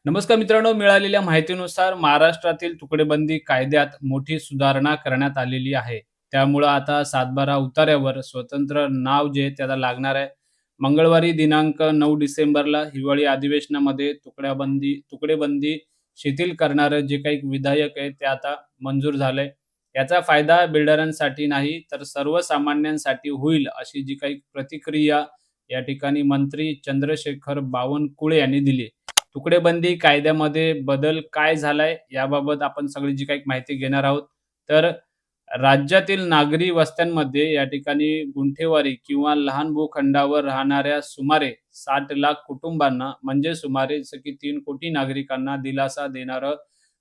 नमस्कार मित्रांनो, मिळालेल्या माहितीनुसार महाराष्ट्रातील तुकडेबंदी कायद्यात मोठी सुधारणा करण्यात आलेली आहे. त्यामुळं आता सातबारा उतार्यावर स्वतंत्र नाव जे त्याला लागणार आहे. मंगळवारी दिनांक 9 डिसेंबरला हिवाळी अधिवेशनामध्ये तुकडेबंदी शिथिल करणारं जे काही विधेयक आहे ते आता मंजूर झालंय. याचा फायदा बिल्डरांसाठी नाही तर सर्वसामान्यांसाठी होईल अशी जी काही प्रतिक्रिया या ठिकाणी मंत्री चंद्रशेखर बावनकुळे यांनी दिली. तुकडेबंदी कायद्यामध्ये बदल काय झालाय याबाबत आपण सगळी जी काही माहिती घेणार आहोत. तर राज्यातील नागरी वस्त्यांमध्ये या ठिकाणी गुंठेवारी किंवा लहान भूखंडावर राहणाऱ्या सुमारे 60 लाख कुटुंबांना म्हणजे सुमारे जसं की 3 कोटी नागरिकांना दिलासा देणारं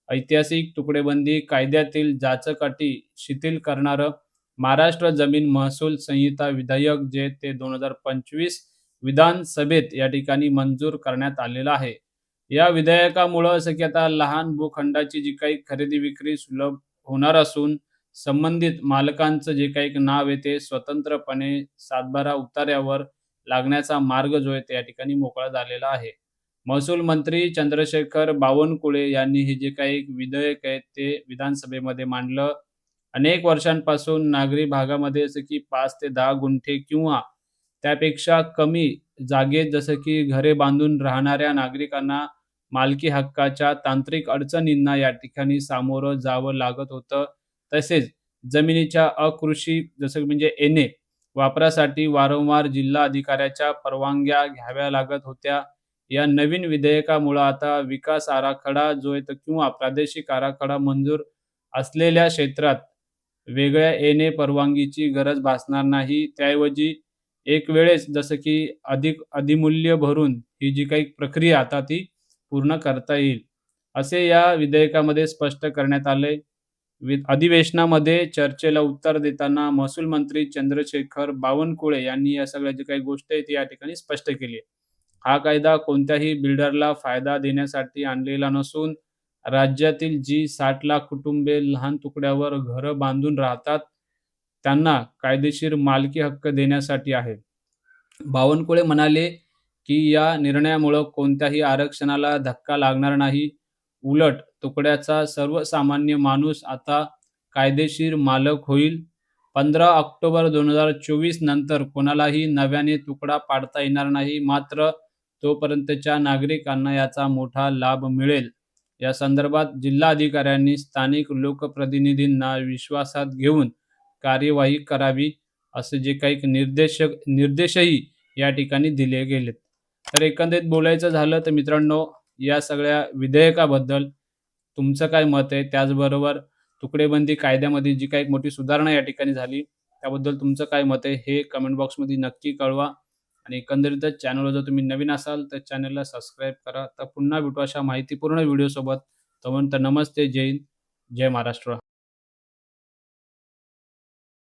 ऐतिहासिक तुकडेबंदी कायद्यातील जाचक अटी शिथिल करणारं महाराष्ट्र जमीन महसूल संहिता विधेयक जे ते 2025 विधानसभेत या ठिकाणी मंजूर करण्यात आलेलं आहे. या विधेयकामुळं असं की आता लहान भूखंडाची जी काही खरेदी विक्री सुलभ होणार असून संबंधित मालकांचं जे काही एक नाव आहे ते स्वतंत्रपणे सातबारा उतार्यावर लागण्याचा मार्ग जो आहे त्या ठिकाणी मोकळा झालेला आहे. महसूल मंत्री चंद्रशेखर बावनकुळे यांनी हे जे काही एक विधेयक आहे ते विधानसभेमध्ये मांडलं. अनेक वर्षांपासून नागरी भागामध्ये जसं की 5 ते 10 गुंठे किंवा त्यापेक्षा कमी जागेत जसं की घरे बांधून राहणाऱ्या नागरिकांना मालकी हक्काच्या तांत्रिक अडचणींना या ठिकाणी सामोरं जावं लागत होतं. तसेच जमिनीच्या अकृषी जसं म्हणजे एने वापरासाठी वारंवार जिल्हा अधिकाऱ्याच्या परवानग्या घ्याव्या लागत होत्या. या नवीन विधेयकामुळं आता विकास आराखडा जो आहे तर किंवा प्रादेशिक आराखडा मंजूर असलेल्या क्षेत्रात वेगळ्या एने परवानगीची गरज भासणार नाही. त्याऐवजी एक वेळेस जसं की अधिमूल्य भरून ही जी काही प्रक्रिया आता ती पूर्ण करता येईल, असे या विधेयकामध्ये स्पष्ट करण्यात आलंय. अधिवेशनामध्ये चर्चेला उत्तर देताना महसूल मंत्री चंद्रशेखर बावनकुळे यांनी या सगळ्या जी काही गोष्ट आहे ती या ठिकाणी स्पष्ट केली आहे. हा कायदा कोणत्याही बिल्डरला फायदा देण्यासाठी आणलेला नसून राज्यातील जी 60 लाख कुटुंबे लहान तुकड्यावर घरं बांधून राहतात, त्यांना कायदेशीर मालकी हक्क देण्यासाठी आहे. बावनकुळे म्हणाले, की या निर्णयामुळं कोणत्याही आरक्षणाला धक्का लागणार नाही. उलट तुकड्याचा सर्वसामान्य माणूस आता कायदेशीर मालक होईल. 15 ऑक्टोबर 2024 नंतर कोणालाही नव्याने तुकडा पाडता येणार नाही. मात्र तोपर्यंतच्या नागरिकांना याचा मोठा लाभ मिळेल. या संदर्भात जिल्हाधिकाऱ्यांनी स्थानिक लोकप्रतिनिधींना विश्वासात घेऊन कार्यवाही करावी, असे जे काही निर्देशही या ठिकाणी दिले गेलेत. तर एकंदरीत बोलायचं झालं तर मित्रांनो, या सगळ्या विधेयकाबद्दल तुमचं काय मत आहे? त्याचबरोबर तुकडेबंदी कायद्यामध्ये जी काही एक मोठी सुधारणा या ठिकाणी झाली, त्याबद्दल तुमचं काय मत आहे? हे कमेंट बॉक्समध्ये नक्की कळवा. आणि एकंदरीतच चॅनलवर जर तुम्ही नवीन असाल तर चॅनलला सबस्क्राईब करा. तर पुन्हा भेटू अशा माहितीपूर्ण व्हिडिओसोबत. तोपर्यंत नमस्ते, जय हिंद, जय महाराष्ट्र.